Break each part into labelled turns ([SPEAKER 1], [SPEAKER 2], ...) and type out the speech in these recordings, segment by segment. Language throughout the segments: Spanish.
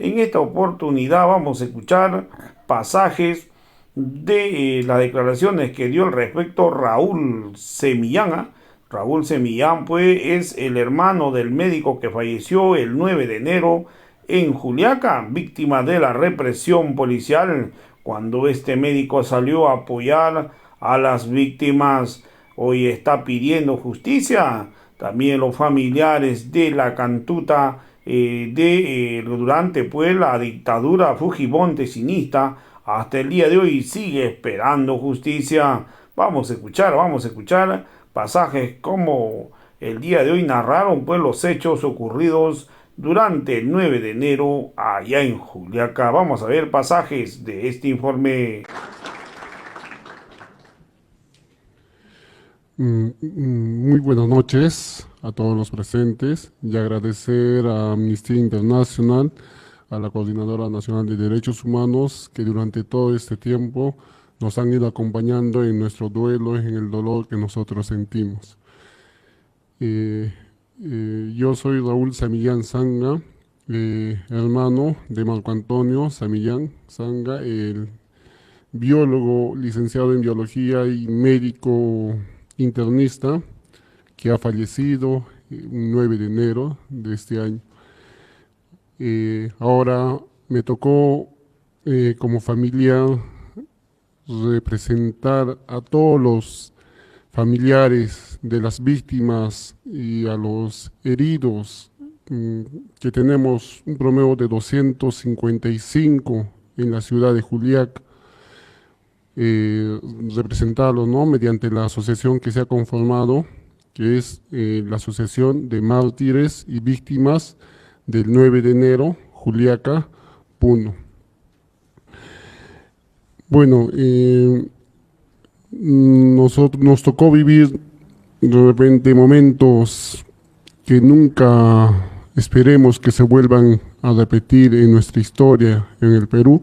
[SPEAKER 1] En esta oportunidad vamos a escuchar pasajes de las declaraciones que dio al respecto Raúl Semillán. Raúl Semillán, pues, es el hermano del médico que falleció el 9 de enero en Juliaca, víctima de la represión policial, cuando este médico salió a apoyar a las víctimas. Hoy está pidiendo justicia. También los familiares de la cantuta durante pues la dictadura fujimontesista hasta el día de hoy sigue esperando justicia. Vamos a escuchar pasajes como el día de hoy narraron pues los hechos ocurridos durante el 9 de enero allá en Juliaca. Vamos a ver pasajes de este informe.
[SPEAKER 2] Muy buenas noches a todos los presentes y agradecer a Amnistía Internacional, a la Coordinadora Nacional de Derechos Humanos, que durante todo este tiempo nos han ido acompañando en nuestro duelo, en el dolor que nosotros sentimos. Yo soy Raúl Semillán Sanga, hermano de Marco Antonio Semillán Sanga, el biólogo licenciado en biología y médico internista que ha fallecido el 9 de enero de este año. Ahora me tocó como familiar representar a todos los familiares de las víctimas y a los heridos, que tenemos un promedio de 255 en la ciudad de Juliaca. Representarlos, ¿no?, mediante la asociación que se ha conformado, que es la Asociación de Mártires y Víctimas del 9 de enero, Juliaca, Puno. Bueno, nos tocó vivir de repente momentos que nunca esperemos que se vuelvan a repetir en nuestra historia en el Perú,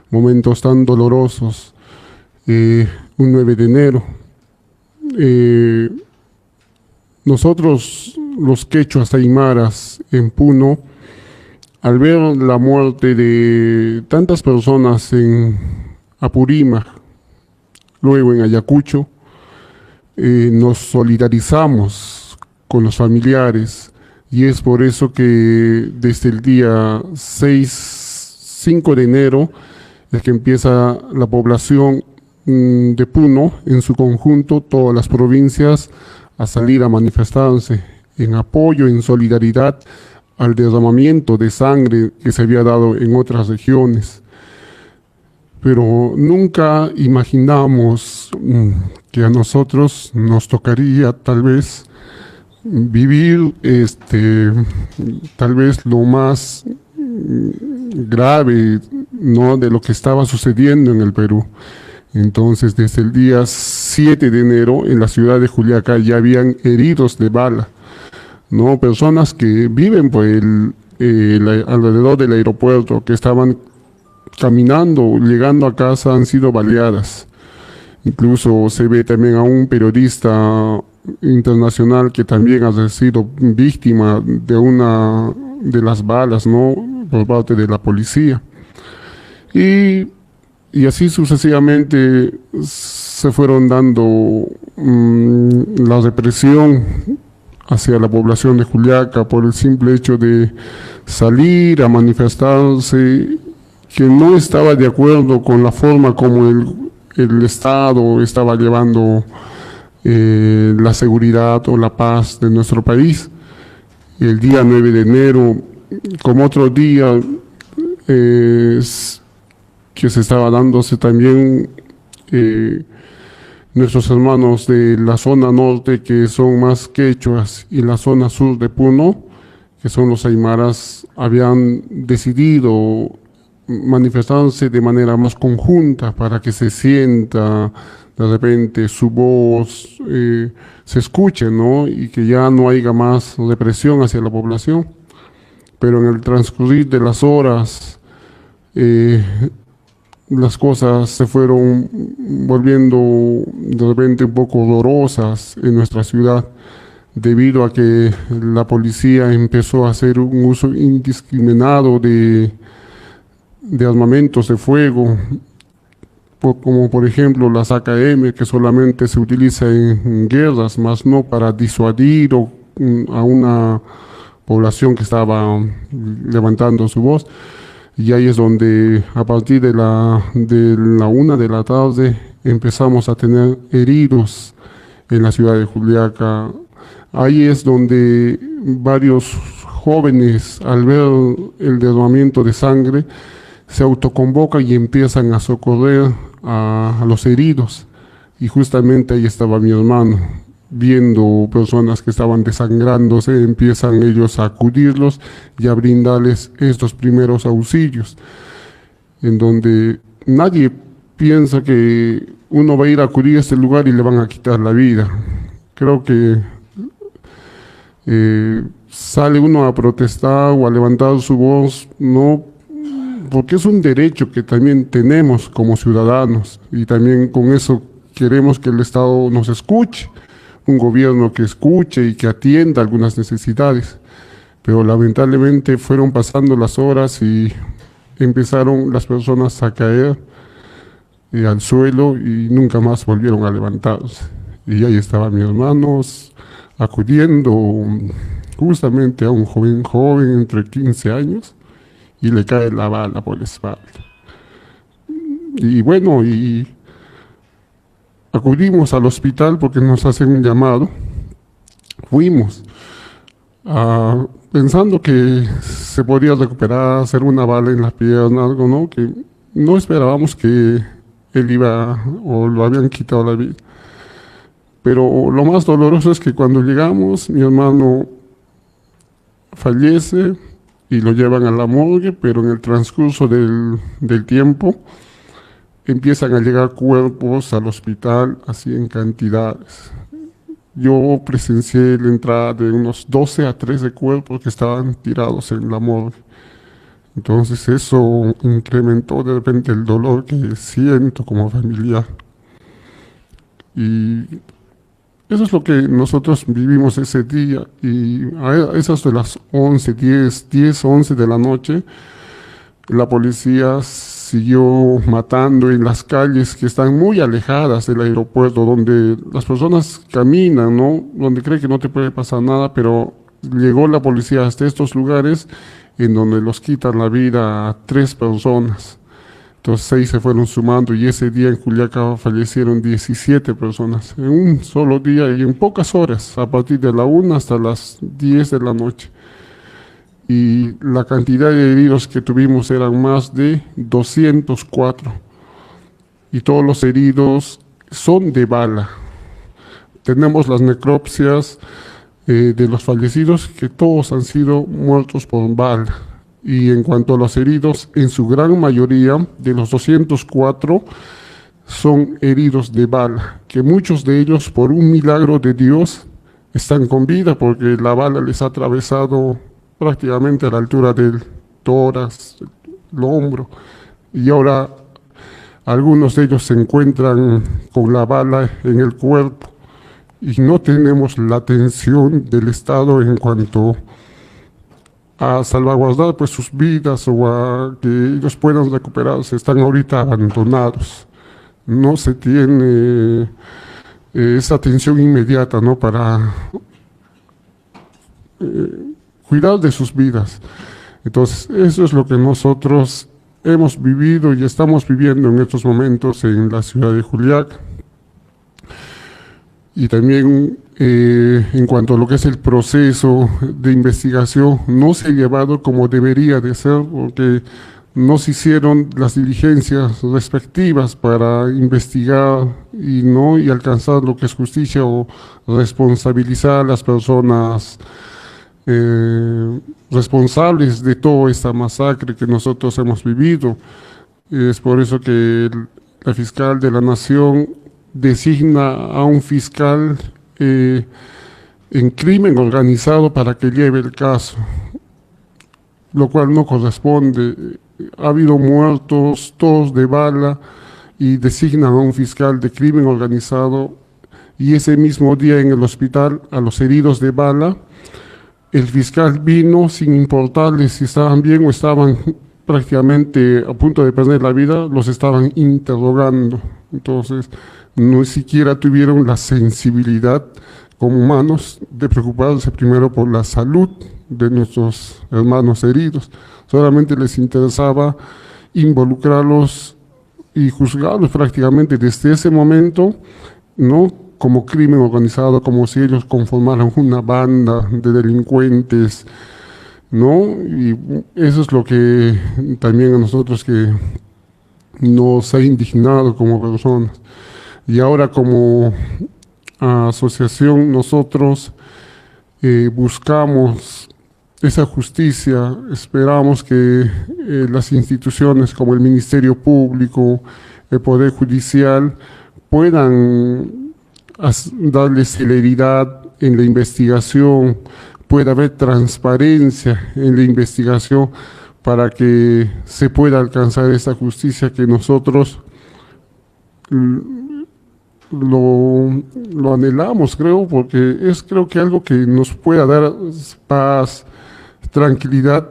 [SPEAKER 2] momentos tan dolorosos. Un 9 de enero. Nosotros, los quechuas aymaras en Puno, al ver la muerte de tantas personas en Apurímac, luego en Ayacucho, nos solidarizamos con los familiares, y es por eso que desde el día 5 de enero es que empieza la población de Puno, en su conjunto, todas las provincias, a salir a manifestarse en apoyo, en solidaridad al derramamiento de sangre que se había dado en otras regiones. Pero nunca imaginamos que a nosotros nos tocaría tal vez vivir tal vez lo más grave, ¿no?, de lo que estaba sucediendo en el Perú. Entonces, desde el día 7 de enero, en la ciudad de Juliaca ya habían heridos de bala, ¿no? Personas que viven por alrededor del aeropuerto, que estaban caminando, llegando a casa, han sido baleadas. Incluso se ve también a un periodista internacional que también ha sido víctima de una de las balas, ¿no?, por parte de la policía. Y así sucesivamente se fueron dando la represión hacia la población de Juliaca por el simple hecho de salir a manifestarse, que no estaba de acuerdo con la forma como el Estado estaba llevando la seguridad o la paz de nuestro país. El día 9 de enero, como otro día, que se estaba dándose también, nuestros hermanos de la zona norte, que son más quechuas, y la zona sur de Puno, que son los aymaras, habían decidido manifestarse de manera más conjunta para que se sienta de repente su voz, se escuche, ¿no?, y que ya no haya más represión hacia la población. Pero en el transcurrir de las horas, las cosas se fueron volviendo de repente un poco dolorosas en nuestra ciudad, debido a que la policía empezó a hacer un uso indiscriminado de armamentos de fuego, como por ejemplo las AKM, que solamente se utiliza en guerras, más no para disuadir a una población que estaba levantando su voz. Y ahí es donde a partir de la 1 de la tarde empezamos a tener heridos en la ciudad de Juliaca. Ahí es donde varios jóvenes, al ver el derramamiento de sangre, se autoconvocan y empiezan a socorrer a los heridos. Y justamente ahí estaba mi hermano, viendo personas que estaban desangrándose, empiezan ellos a acudirlos y a brindarles estos primeros auxilios, en donde nadie piensa que uno va a ir a acudir a este lugar y le van a quitar la vida. Creo que sale uno a protestar o a levantar su voz, no, porque es un derecho que también tenemos como ciudadanos, y también con eso queremos que el Estado nos escuche, un gobierno que escuche y que atienda algunas necesidades. Pero lamentablemente fueron pasando las horas y empezaron las personas a caer al suelo y nunca más volvieron a levantarse. Y ahí estaban mis hermanos acudiendo justamente a un joven entre 15 años, y le cae la bala por la espalda. Y bueno, y acudimos al hospital porque nos hacen un llamado. Fuimos pensando que se podía recuperar, hacer una bala en la pierna, algo, ¿no? Que no esperábamos que él iba o lo habían quitado la vida. Pero lo más doloroso es que cuando llegamos, mi hermano fallece y lo llevan a la morgue, pero en el transcurso del tiempo empiezan a llegar cuerpos al hospital, así en cantidades. Yo presencié la entrada de unos 12 a 13 cuerpos que estaban tirados en la morgue. Entonces eso incrementó de repente el dolor que siento como familiar. Y eso es lo que nosotros vivimos ese día. Y a esas de las 10, 11 de la noche, la policía siguió matando en las calles que están muy alejadas del aeropuerto, donde las personas caminan, ¿no? Donde creen que no te puede pasar nada, pero llegó la policía hasta estos lugares en donde los quitan la vida a 3 personas. Entonces 6 se fueron sumando, y ese día en Juliaca fallecieron 17 personas en un solo día y en pocas horas, a partir de la 1 hasta las 10 de la noche. Y la cantidad de heridos que tuvimos eran más de 204. Y todos los heridos son de bala. Tenemos las necropsias de los fallecidos, que todos han sido muertos por bala. Y en cuanto a los heridos, en su gran mayoría, de los 204, son heridos de bala, que muchos de ellos, por un milagro de Dios, están con vida, porque la bala les ha atravesado prácticamente a la altura del tórax, el hombro, y ahora algunos de ellos se encuentran con la bala en el cuerpo, y no tenemos la atención del Estado en cuanto a salvaguardar pues sus vidas o a que ellos puedan recuperarse. Están ahorita abandonados, no se tiene esa atención inmediata, ¿no? Para cuidar de sus vidas. Entonces, eso es lo que nosotros hemos vivido y estamos viviendo en estos momentos en la ciudad de Juliaca. Y también en cuanto a lo que es el proceso de investigación, no se ha llevado como debería de ser, porque no se hicieron las diligencias respectivas para investigar y alcanzar lo que es justicia o responsabilizar a las personas responsables de toda esta masacre que nosotros hemos vivido. Es por eso que la fiscal de la Nación designa a un fiscal en crimen organizado para que lleve el caso, lo cual no corresponde. Ha habido muertos, todos de bala, y designan a un fiscal de crimen organizado, y ese mismo día en el hospital a los heridos de bala, el fiscal vino sin importarles si estaban bien o estaban prácticamente a punto de perder la vida, los estaban interrogando. Entonces, no siquiera tuvieron la sensibilidad como humanos de preocuparse primero por la salud de nuestros hermanos heridos. Solamente les interesaba involucrarlos y juzgarlos prácticamente desde ese momento, ¿no?, como crimen organizado, como si ellos conformaran una banda de delincuentes, ¿no? Y eso es lo que también a nosotros que nos ha indignado como personas. Y ahora como asociación nosotros buscamos esa justicia, esperamos que las instituciones como el Ministerio Público, el Poder Judicial, puedan darle celeridad en la investigación, pueda haber transparencia en la investigación para que se pueda alcanzar esa justicia que nosotros lo anhelamos, creo, porque es creo que algo que nos pueda dar paz, tranquilidad.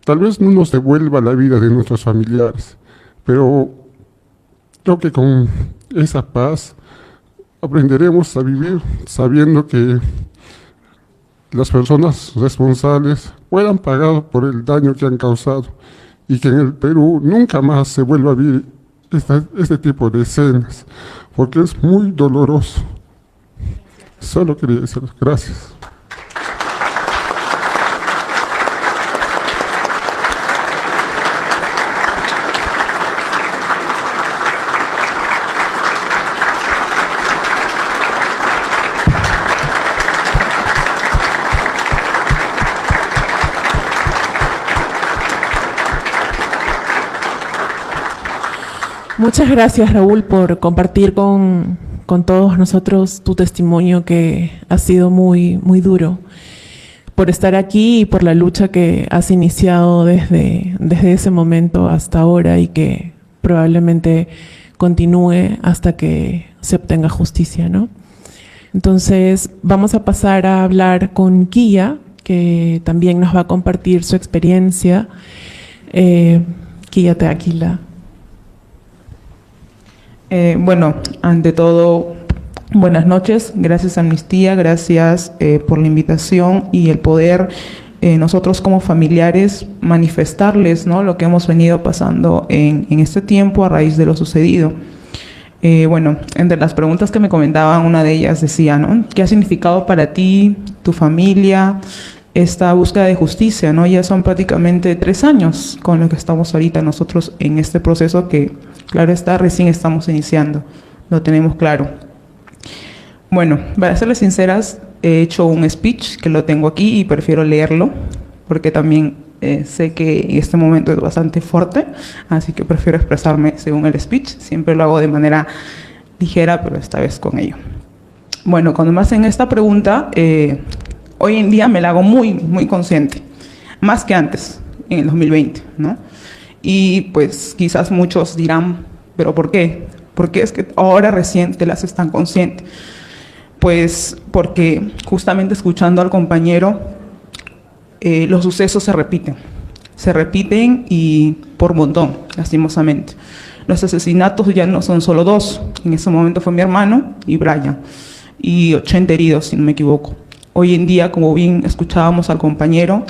[SPEAKER 2] Tal vez no nos devuelva la vida de nuestros familiares, pero creo que con esa paz aprenderemos a vivir sabiendo que las personas responsables puedan pagar por el daño que han causado y que en el Perú nunca más se vuelva a vivir este tipo de escenas, porque es muy doloroso. Solo quería decir gracias.
[SPEAKER 3] Muchas gracias, Raúl, por compartir con todos nosotros tu testimonio, que ha sido muy, muy duro, por estar aquí y por la lucha que has iniciado desde ese momento hasta ahora y que probablemente continúe hasta que se obtenga justicia, ¿no? Entonces, vamos a pasar a hablar con Quilla, que también nos va a compartir su experiencia. Quilla Tequila.
[SPEAKER 4] Bueno, ante todo, buenas noches. Gracias a Amnistía, gracias por la invitación y el poder nosotros como familiares manifestarles, ¿no?, lo que hemos venido pasando en este tiempo a raíz de lo sucedido. Bueno, entre las preguntas que me comentaban, una de ellas decía, ¿no?, ¿qué ha significado para ti, tu familia, esta búsqueda de justicia, ¿no? Ya son prácticamente 3 años con lo que estamos ahorita nosotros en este proceso que, claro está, recién estamos iniciando, lo tenemos claro. Bueno, para serles sinceras, he hecho un speech que lo tengo aquí y prefiero leerlo, porque también sé que en este momento es bastante fuerte, así que prefiero expresarme según el speech. Siempre lo hago de manera ligera, pero esta vez con ello. Bueno, cuando me hacen esta pregunta, hoy en día me la hago muy, muy consciente, más que antes, en el 2020, ¿no? Y pues quizás muchos dirán, ¿pero por qué? ¿Por qué es que ahora recién te las están consciente? Pues porque justamente escuchando al compañero, los sucesos se repiten y por montón, lastimosamente. Los asesinatos ya no son solo 2, en ese momento fue mi hermano y Brian, y 80 heridos, si no me equivoco. Hoy en día, como bien escuchábamos al compañero,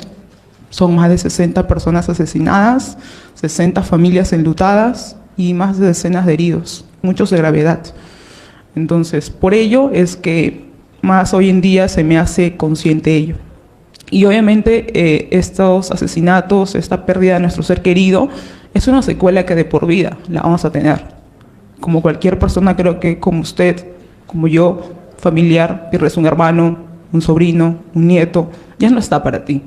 [SPEAKER 4] son más de 60 personas asesinadas, 60 familias enlutadas y más de decenas de heridos, muchos de gravedad. Entonces, por ello es que más hoy en día se me hace consciente ello. Y obviamente estos asesinatos, esta pérdida de nuestro ser querido, es una secuela que de por vida la vamos a tener. Como cualquier persona, creo que como usted, como yo, familiar, pierdes un hermano, un sobrino, un nieto, ya no está para ti.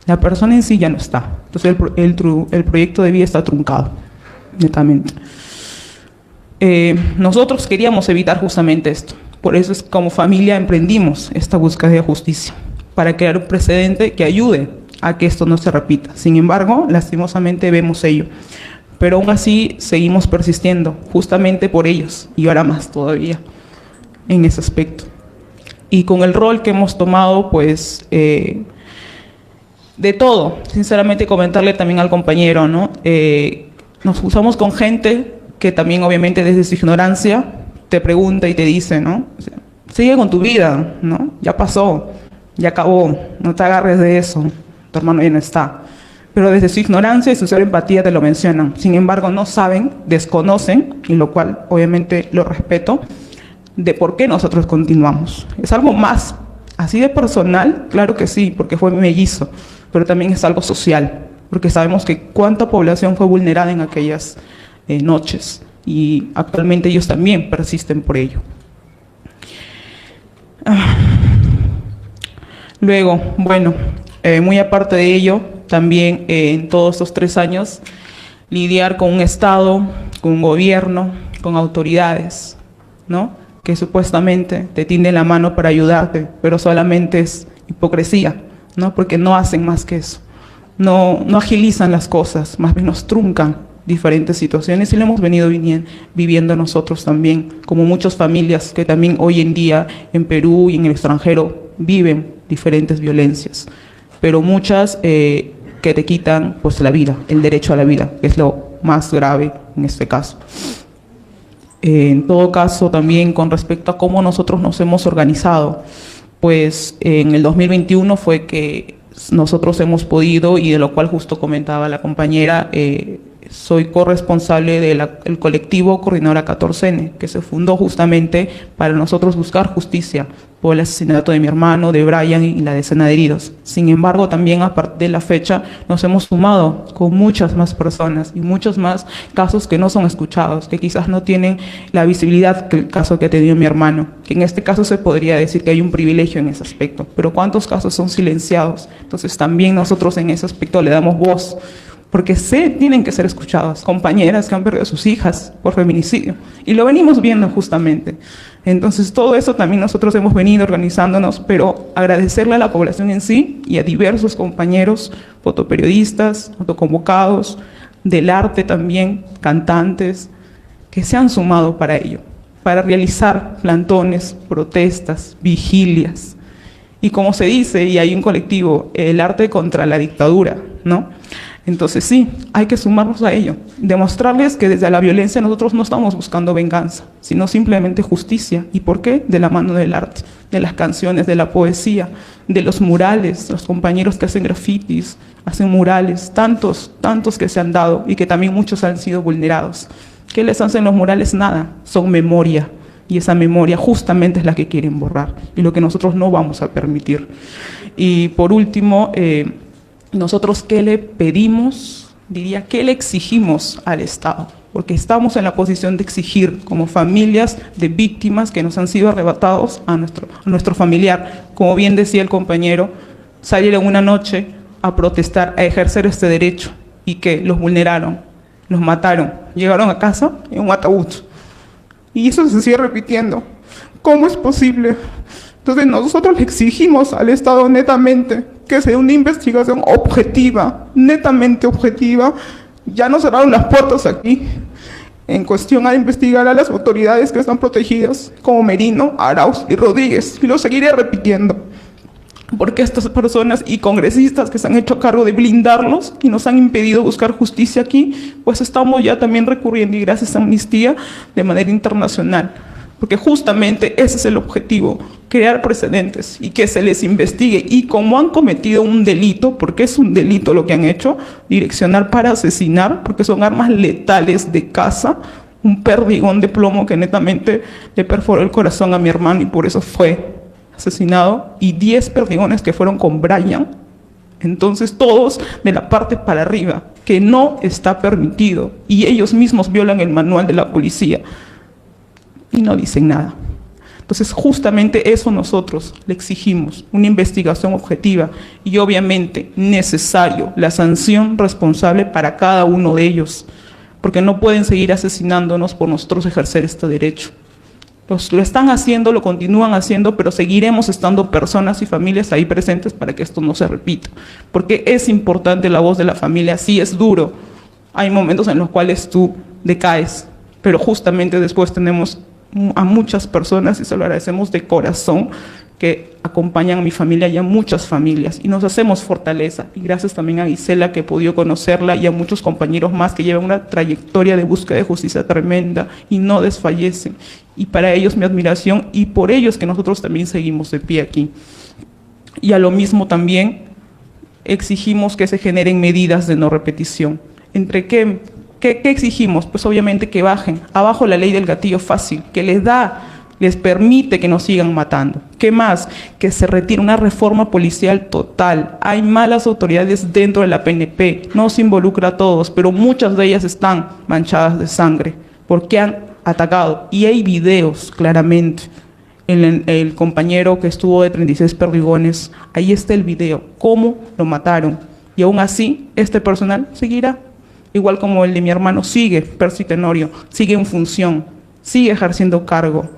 [SPEAKER 4] La persona en sí ya no está. Entonces el proyecto de vida está truncado, netamente. Nosotros queríamos evitar justamente esto. Por eso es como familia emprendimos esta búsqueda de justicia, para crear un precedente que ayude a que esto no se repita. Sin embargo, lastimosamente vemos ello. Pero aún así seguimos persistiendo, justamente por ellos, y ahora más todavía. en ese aspecto. Y con el rol que hemos tomado, pues, de todo, sinceramente comentarle también al compañero, ¿no? Nos usamos con gente que también obviamente desde su ignorancia te pregunta y te dice, ¿no? O sea, sigue con tu vida, ¿no? Ya pasó, ya acabó, no te agarres de eso, tu hermano ya no está. Pero desde su ignorancia y su cero empatía te lo mencionan. Sin embargo, no saben, desconocen, y lo cual obviamente lo respeto, de por qué nosotros continuamos. Es algo más así de personal, claro que sí, porque fue mellizo, pero también es algo social, porque sabemos que cuánta población fue vulnerada en aquellas noches, y actualmente ellos también persisten por ello. Luego, bueno, muy aparte de ello, también en todos estos 3 años, lidiar con un Estado, con un gobierno, con autoridades, ¿no? Que supuestamente te tienden la mano para ayudarte, pero solamente es hipocresía, ¿no? Porque no hacen más que eso. No agilizan las cosas, más bien nos truncan diferentes situaciones, y lo hemos venido viviendo nosotros también, como muchas familias que también hoy en día en Perú y en el extranjero viven diferentes violencias, pero muchas que te quitan pues la vida, el derecho a la vida, que es lo más grave en este caso. En todo caso, también con respecto a cómo nosotros nos hemos organizado, pues en el 2021 fue que nosotros hemos podido, y de lo cual justo comentaba la compañera, soy corresponsable del colectivo Coordinadora 14N, que se fundó justamente para nosotros buscar justicia por el asesinato de mi hermano, de Brian, y la decena de heridos. Sin embargo, también a partir de la fecha nos hemos sumado con muchas más personas y muchos más casos que no son escuchados, que quizás no tienen la visibilidad que el caso que ha tenido mi hermano, que en este caso se podría decir que hay un privilegio en ese aspecto, pero ¿cuántos casos son silenciados? Entonces también nosotros en ese aspecto le damos voz, porque tienen que ser escuchadas, compañeras que han perdido a sus hijas por feminicidio, y lo venimos viendo justamente. Entonces todo eso también nosotros hemos venido organizándonos, pero agradecerle a la población en sí y a diversos compañeros, fotoperiodistas, autoconvocados, del arte también, cantantes, que se han sumado para ello, para realizar plantones, protestas, vigilias. Y como se dice, y hay un colectivo, el arte contra la dictadura, ¿no? Entonces sí, hay que sumarnos a ello, demostrarles que desde la violencia nosotros no estamos buscando venganza, sino simplemente justicia. ¿Y por qué? De la mano del arte, de las canciones, de la poesía, de los murales, los compañeros que hacen grafitis, hacen murales, tantos que se han dado y que también muchos han sido vulnerados. ¿Qué les hacen los murales? Nada, son memoria, y esa memoria justamente es la que quieren borrar, y lo que nosotros no vamos a permitir. Y por último, nosotros, ¿qué le pedimos? Diría, ¿qué le exigimos al Estado? Porque estamos en la posición de exigir, como familias de víctimas que nos han sido arrebatados a nuestro familiar. Como bien decía el compañero, salieron una noche a protestar, a ejercer este derecho, y que los vulneraron, los mataron, llegaron a casa en un ataúd. Y eso se sigue repitiendo. ¿Cómo es posible? Entonces nosotros le exigimos al Estado netamente que sea una investigación objetiva, netamente objetiva. Ya nos cerraron las puertas aquí en cuestión a investigar a las autoridades que están protegidas, como Merino, Arauz y Rodríguez, y lo seguiré repitiendo, porque estas personas y congresistas que se han hecho cargo de blindarlos y nos han impedido buscar justicia aquí, pues estamos ya también recurriendo, y gracias a Amnistía, de manera internacional, porque justamente ese es el objetivo, crear precedentes y que se les investigue, y como han cometido un delito, porque es un delito lo que han hecho, direccionar para asesinar, porque son armas letales de caza, un perdigón de plomo que netamente le perforó el corazón a mi hermano y por eso fue asesinado, y 10 perdigones que fueron con Brian. Entonces todos de la parte para arriba, que no está permitido, y ellos mismos violan el manual de la policía y no dicen nada. Entonces justamente eso nosotros le exigimos, una investigación objetiva y obviamente necesario la sanción responsable para cada uno de ellos, porque no pueden seguir asesinándonos por nosotros ejercer este derecho. Lo están haciendo, lo continúan haciendo, pero seguiremos estando personas y familias ahí presentes para que esto no se repita, porque es importante la voz de la familia. Sí, es duro, hay momentos en los cuales tú decaes, pero justamente después tenemos a muchas personas, y se lo agradecemos de corazón, que acompañan a mi familia y a muchas familias, y nos hacemos fortaleza. Y gracias también a Gisela, que he podido conocerla, y a muchos compañeros más que llevan una trayectoria de búsqueda de justicia tremenda y no desfallecen. Y para ellos mi admiración, y por ellos que nosotros también seguimos de pie aquí. Y a lo mismo también exigimos que se generen medidas de no repetición. ¿Entre qué exigimos? Pues obviamente que bajen abajo la ley del gatillo fácil, que les permite que nos sigan matando. ¿Qué más? Que se retire una reforma policial total. Hay malas autoridades dentro de la PNP, no se involucra a todos, pero muchas de ellas están manchadas de sangre porque han atacado. Y hay videos claramente. El compañero que estuvo de 36 perdigones, ahí está el video, cómo lo mataron. Y aún así, este personal seguirá, igual como el de mi hermano, sigue Percy Tenorio, sigue en función, sigue ejerciendo cargo.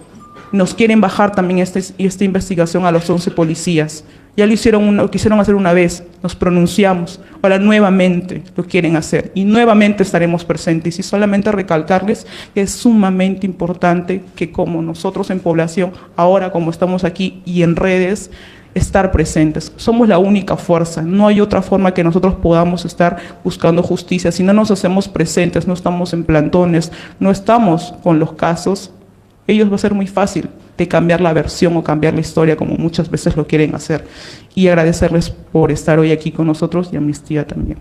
[SPEAKER 4] Nos quieren bajar también esta investigación a los 11 policías. Ya lo quisieron hacer una vez, nos pronunciamos, ahora nuevamente lo quieren hacer y nuevamente estaremos presentes. Y solamente recalcarles que es sumamente importante que como nosotros en población, ahora como estamos aquí y en redes, estar presentes. Somos la única fuerza, no hay otra forma que nosotros podamos estar buscando justicia. Si no nos hacemos presentes, no estamos en plantones, no estamos con los casos, ellos va a ser muy fácil de cambiar la versión o cambiar la historia como muchas veces lo quieren hacer. Y agradecerles por estar hoy aquí con nosotros y a Amnistía también.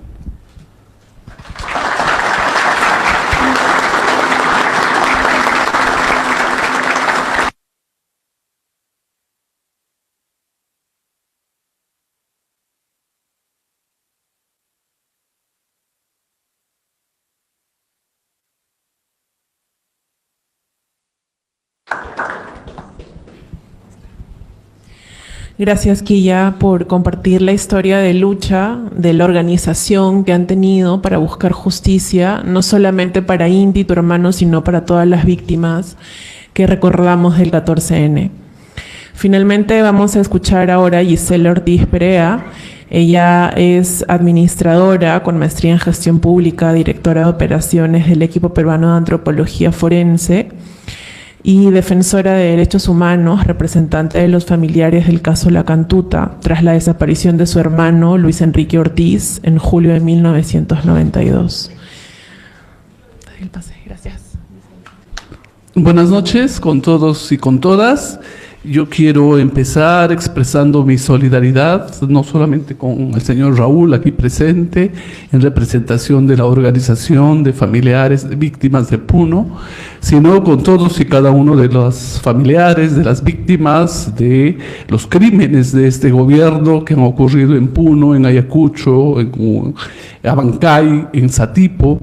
[SPEAKER 3] Gracias, Quilla, por compartir la historia de lucha, de la organización que han tenido para buscar justicia, no solamente para Inti, tu hermano, sino para todas las víctimas que recordamos del 14N. Finalmente vamos a escuchar ahora a Gisela Ortiz Perea. Ella es administradora con maestría en gestión pública, directora de operaciones del equipo peruano de antropología forense y defensora de derechos humanos, representante de los familiares del caso La Cantuta, tras la desaparición de su hermano Luis Enrique Ortiz en julio de 1992. Gracias.
[SPEAKER 5] Buenas noches con todos y con todas. Yo quiero empezar expresando mi solidaridad, no solamente con el señor Raúl aquí presente, en representación de la organización de familiares de víctimas de Puno, sino con todos y cada uno de los familiares de las víctimas de los crímenes de este gobierno que han ocurrido en Puno, en Ayacucho, en Abancay, en Satipo,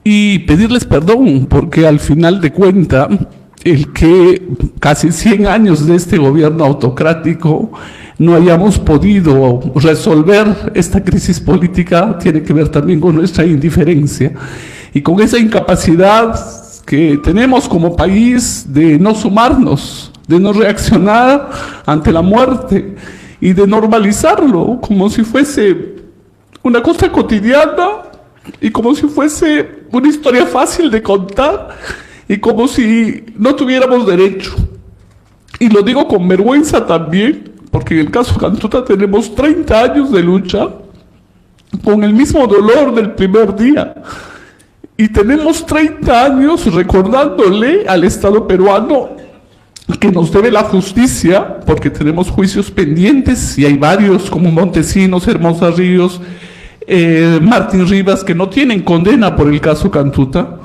[SPEAKER 5] y pedirles perdón porque al final de cuentas, el que casi 100 años de este gobierno autocrático no hayamos podido resolver esta crisis política tiene que ver también con nuestra indiferencia y con esa incapacidad que tenemos como país de no sumarnos, de no reaccionar ante la muerte y de normalizarlo como si fuese una cosa cotidiana y como si fuese una historia fácil de contar y como si no tuviéramos derecho. Y lo digo con vergüenza también, porque en el caso Cantuta tenemos 30 años de lucha con el mismo dolor del primer día. Y tenemos 30 años recordándole al Estado peruano que nos debe la justicia, porque tenemos juicios pendientes, y hay varios como Montesinos, Hermosa Ríos, Martín Rivas, que no tienen condena por el caso Cantuta,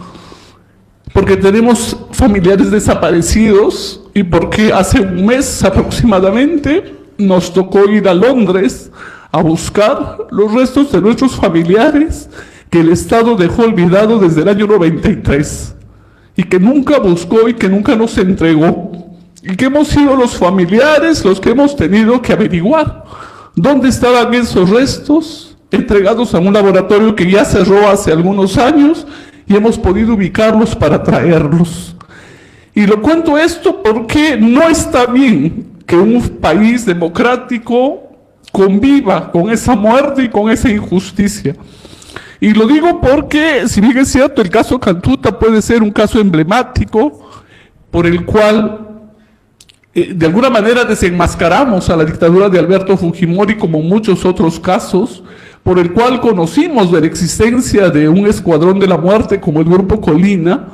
[SPEAKER 5] porque tenemos familiares desaparecidos y porque hace un mes aproximadamente nos tocó ir a Londres a buscar los restos de nuestros familiares que el Estado dejó olvidado desde el año 93 y que nunca buscó y que nunca nos entregó, y que hemos sido los familiares los que hemos tenido que averiguar dónde estaban esos restos entregados a un laboratorio que ya cerró hace algunos años y hemos podido ubicarlos para traerlos. Y lo cuento esto porque no está bien que un país democrático conviva con esa muerte y con esa injusticia. Y lo digo porque, si bien es cierto, el caso Cantuta puede ser un caso emblemático, por el cual de alguna manera desenmascaramos a la dictadura de Alberto Fujimori, como muchos otros casos, por el cual conocimos de la existencia de un escuadrón de la muerte como el Grupo Colina,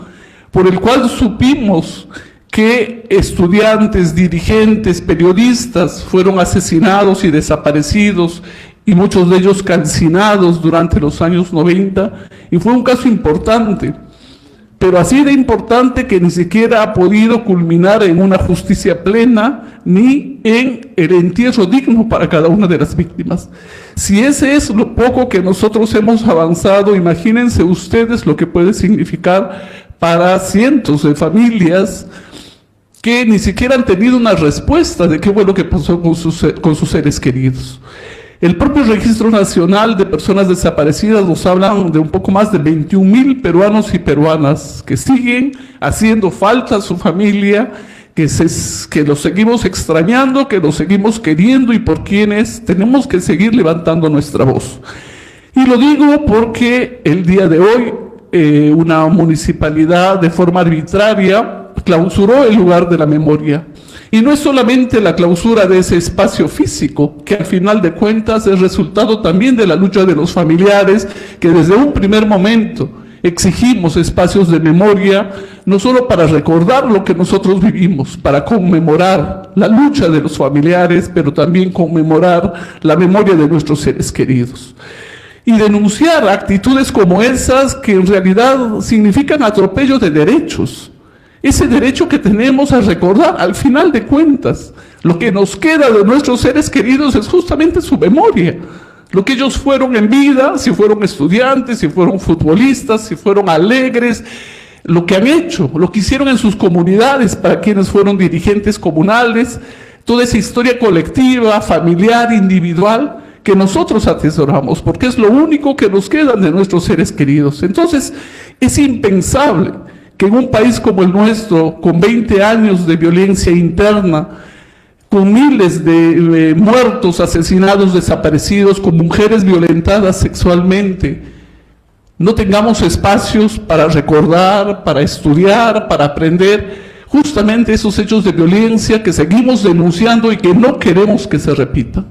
[SPEAKER 5] por el cual supimos que estudiantes, dirigentes, periodistas fueron asesinados y desaparecidos, y muchos de ellos calcinados durante los años 90, y fue un caso importante, pero así de importante que ni siquiera ha podido culminar en una justicia plena ni en el entierro digno para cada una de las víctimas. Si ese es lo poco que nosotros hemos avanzado, imagínense ustedes lo que puede significar para cientos de familias que ni siquiera han tenido una respuesta de qué fue lo que pasó con sus seres queridos. El propio Registro Nacional de Personas Desaparecidas nos hablan de un poco más de 21,000 peruanos y peruanas que siguen haciendo falta a su familia, que los seguimos extrañando, que los seguimos queriendo y por quienes tenemos que seguir levantando nuestra voz. Y lo digo porque el día de hoy una municipalidad de forma arbitraria clausuró el lugar de la memoria. Y no es solamente la clausura de ese espacio físico, que al final de cuentas es resultado también de la lucha de los familiares, que desde un primer momento exigimos espacios de memoria, no solo para recordar lo que nosotros vivimos, para conmemorar la lucha de los familiares, pero también conmemorar la memoria de nuestros seres queridos. Y denunciar actitudes como esas que en realidad significan atropello de derechos. Ese derecho que tenemos a recordar, al final de cuentas, lo que nos queda de nuestros seres queridos es justamente su memoria. Lo que ellos fueron en vida, si fueron estudiantes, si fueron futbolistas, si fueron alegres, lo que han hecho, lo que hicieron en sus comunidades para quienes fueron dirigentes comunales, toda esa historia colectiva, familiar, individual, que nosotros atesoramos, porque es lo único que nos queda de nuestros seres queridos. Entonces, es impensable que en un país como el nuestro, con 20 años de violencia interna, con miles de muertos, asesinados, desaparecidos, con mujeres violentadas sexualmente, no tengamos espacios para recordar, para estudiar, para aprender justamente esos hechos de violencia que seguimos denunciando y que no queremos que se repitan.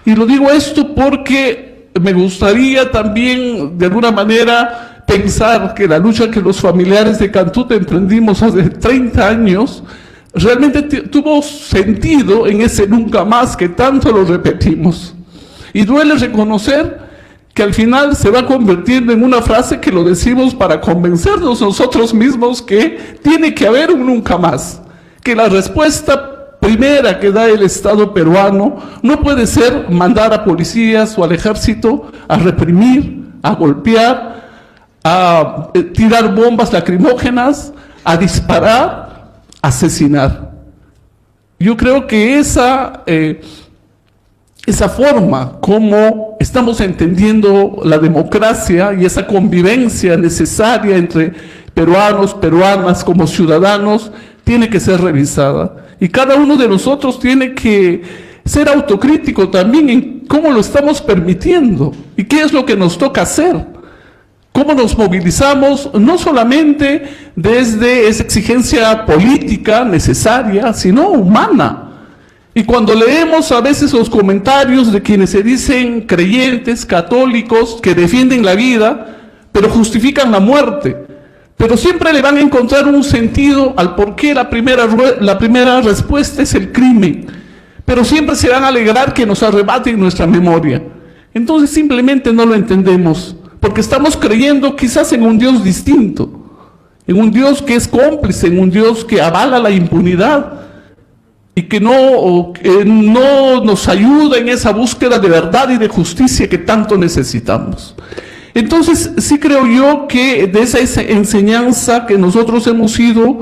[SPEAKER 5] Y lo digo esto porque me gustaría también, de alguna manera, pensar que la lucha que los familiares de Cantuta emprendimos hace 30 años realmente tuvo sentido en ese nunca más que tanto lo repetimos. Y duele reconocer que al final se va convirtiendo en una frase que lo decimos para convencernos nosotros mismos que tiene que haber un nunca más, que la respuesta primera que da el Estado peruano no puede ser mandar a policías o al ejército a reprimir, a golpear, a tirar bombas lacrimógenas, a disparar, a asesinar. Yo creo que esa forma como estamos entendiendo la democracia y esa convivencia necesaria entre peruanos, peruanas como ciudadanos, tiene que ser revisada. Y cada uno de nosotros tiene que ser autocrítico también en cómo lo estamos permitiendo y qué es lo que nos toca hacer. Cómo nos movilizamos, no solamente desde esa exigencia política necesaria, sino humana. Y cuando leemos a veces los comentarios de quienes se dicen creyentes, católicos, que defienden la vida, pero justifican la muerte, pero siempre le van a encontrar un sentido al por qué la primera respuesta es el crimen, pero siempre se van a alegrar que nos arrebaten nuestra memoria. Entonces simplemente no lo entendemos, porque estamos creyendo quizás en un Dios distinto, en un Dios que es cómplice, en un Dios que avala la impunidad y que no nos ayuda en esa búsqueda de verdad y de justicia que tanto necesitamos. Entonces, sí creo yo que de esa enseñanza que nosotros hemos ido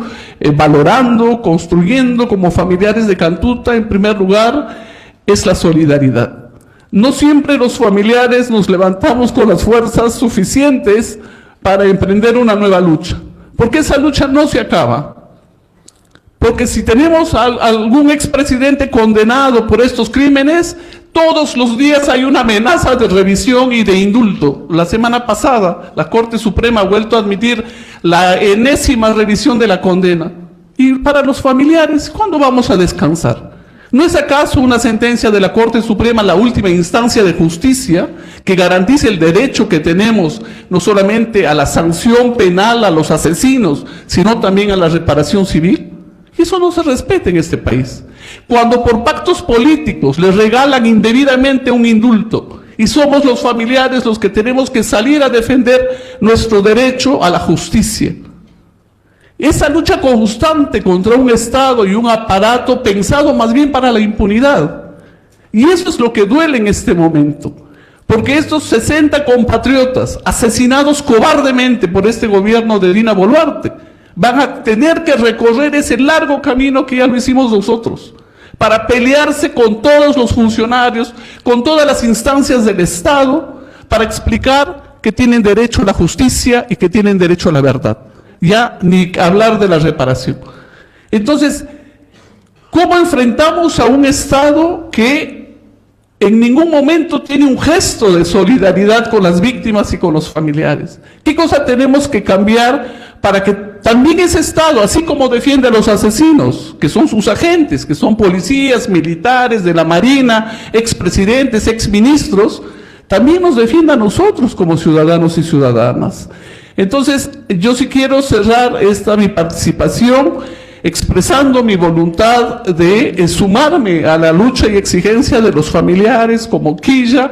[SPEAKER 5] valorando, construyendo como familiares de Cantuta, en primer lugar, es la solidaridad. No siempre los familiares nos levantamos con las fuerzas suficientes para emprender una nueva lucha, porque esa lucha no se acaba. Porque si tenemos algún expresidente condenado por estos crímenes, todos los días hay una amenaza de revisión y de indulto. La semana pasada, la Corte Suprema ha vuelto a admitir la enésima revisión de la condena. Y para los familiares, ¿cuándo vamos a descansar? ¿No es acaso una sentencia de la Corte Suprema la última instancia de justicia que garantice el derecho que tenemos no solamente a la sanción penal a los asesinos, sino también a la reparación civil? Y eso no se respeta en este país. Cuando por pactos políticos les regalan indebidamente un indulto y somos los familiares los que tenemos que salir a defender nuestro derecho a la justicia. Esa lucha constante contra un Estado y un aparato pensado más bien para la impunidad. Y eso es lo que duele en este momento. Porque estos 60 compatriotas asesinados cobardemente por este gobierno de Dina Boluarte van a tener que recorrer ese largo camino que ya lo hicimos nosotros, para pelearse con todos los funcionarios, con todas las instancias del Estado, para explicar que tienen derecho a la justicia y que tienen derecho a la verdad. Ya ni hablar de la reparación. Entonces, ¿cómo enfrentamos a un Estado que en ningún momento tiene un gesto de solidaridad con las víctimas y con los familiares? ¿Qué cosa tenemos que cambiar para que también ese Estado, así como defiende a los asesinos, que son sus agentes, que son policías, militares de la Marina, expresidentes, exministros, también nos defienda a nosotros como ciudadanos y ciudadanas? Entonces, yo sí quiero cerrar mi participación expresando mi voluntad de sumarme a la lucha y exigencia de los familiares como Quilla,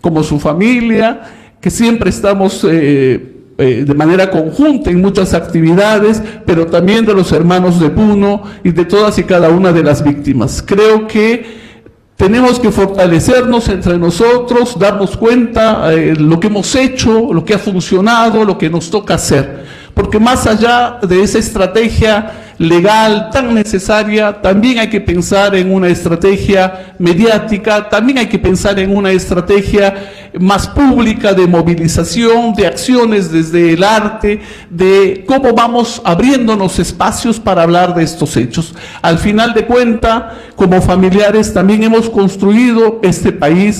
[SPEAKER 5] como su familia, que siempre estamos de manera conjunta en muchas actividades, pero también de los hermanos de Puno y de todas y cada una de las víctimas. Creo que tenemos que fortalecernos entre nosotros, darnos cuenta lo que hemos hecho, lo que ha funcionado, lo que nos toca hacer. Porque más allá de esa estrategia legal tan necesaria, también hay que pensar en una estrategia mediática, también hay que pensar en una estrategia más pública de movilización, de acciones desde el arte, de cómo vamos abriéndonos espacios para hablar de estos hechos. Al final de cuentas, como familiares, también hemos construido este país